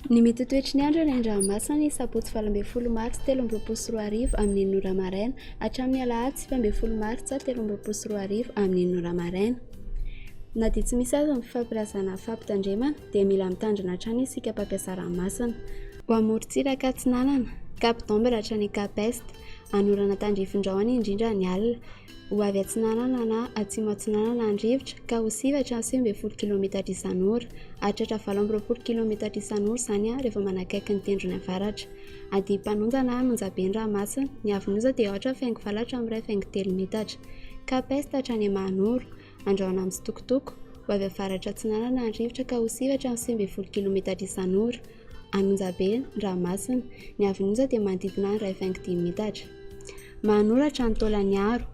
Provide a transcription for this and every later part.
Ny mitotoetry ny andro any an-dranomasina sabotsy 12 Martsa 13 amin'ny 9 maraina hatramin'ny alahady 10 Martsa 13 amin'ny 9 maraina. Na dia tsy misy aza ny fampirazana fampitandremana dia mila mitandrina hatrany isika mpampiasa ranomasina. Ho amorontsiraka atsinanana, Cap d'Ombre hatrany Cap Est, anorana tandrifin-drahona indrindra ny alina, ho avy atsinanana na atsimo atsinanana andrivotra ka ho sivatra ny 10 km isan'ora, hatratra 20 km isan'ora izany rehefa manakaiky ny tendrony avaratra. Ady Mpanonja na Anonjabe ny ranomasina, ny Avinoza dia 8,7 metatra. Cap Est hatrany Mahanoro, andrahona amin'ny Sitokotoko, ho avy avaratra atsinanana andrivotra ka ho sivatra ny 20 km isan'ora. Anonjabe ny ranomasina, ny Avinoza dia manodidina ny 2,5 metatra. Mahanoro hatrany Taolagnaro,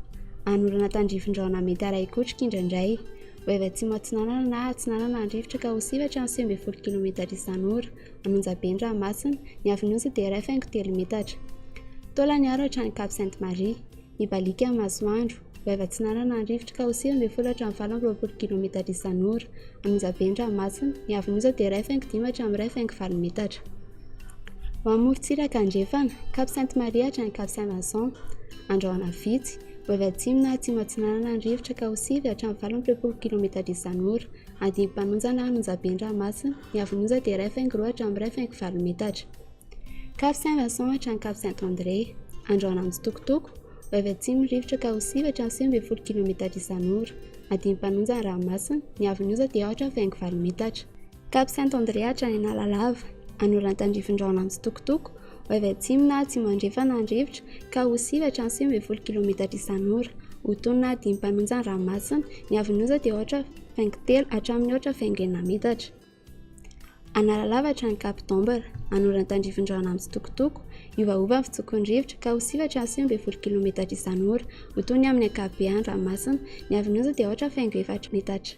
anorana tandrifin-drahona metara ikotrika indraindray, ho avy atsimo atsinanana na atsinanana andrivotra ka ho sivatra ny 20 km isan'ora. Anonjabe ny ranomasina, ny Avinoza dia 2,3 metatra. Taolagnaro hatrany Cap Sainte-Marie, Ibalika Masoandro, ho avy atsinanana andrivotra ka ho sivy 17 km isan'ora. Anonjabe ny ranomasina, ny Avinoza dia 2,5 amin'ny 2,4 metatra. Ho amorontsiraka andrefana, Cap Sainte-Marie hatrany Cap Saint-Vincent, andrahona vitsy, ho avy atsimo na atsimo atsinanana andrivotra ka ho sivy hatramin'ny 20 km isan'ora. Ady Mpanonja na Anonjabe ny ranomasina, ny Avinoza dia 2,4 amin'ny 2,4 metatra. Cap Saint-Vincent hatrany Cap Saint-André, andrahona amin'ny Sitokotoko, ho avy atsimo ny rivotra ka ho sivy hatramin'ny 20 km isan'ora. Ady Mpanonja ny ranomasina, ny Avinoza dia 8,4 metatra. Cap Saint-André hatrany Analalava, anorana tandrifin-drahona amin'ny Sitokotoko, ho avy atsimo na atsimo andrefana andrivotra ka ho sivy hatramin'ny 20 km isan'ora. Ho tonona Ady Mpanonja ny ranomasina, ny Avinoza dia 8,3 hatramin'ny 8,9 metatra. Analalava hatrany Cap d'Ombre, anorana tandrifin-drahona amin'ny Sitokotoko, iovaova ny fitsokon'ny rivotra ka ho sivy hatramin'ny 20 km isan'ora. Ho tony amin'ny ankapobeny ny ranomasina, ny Avinoza dia 8,4 metatra.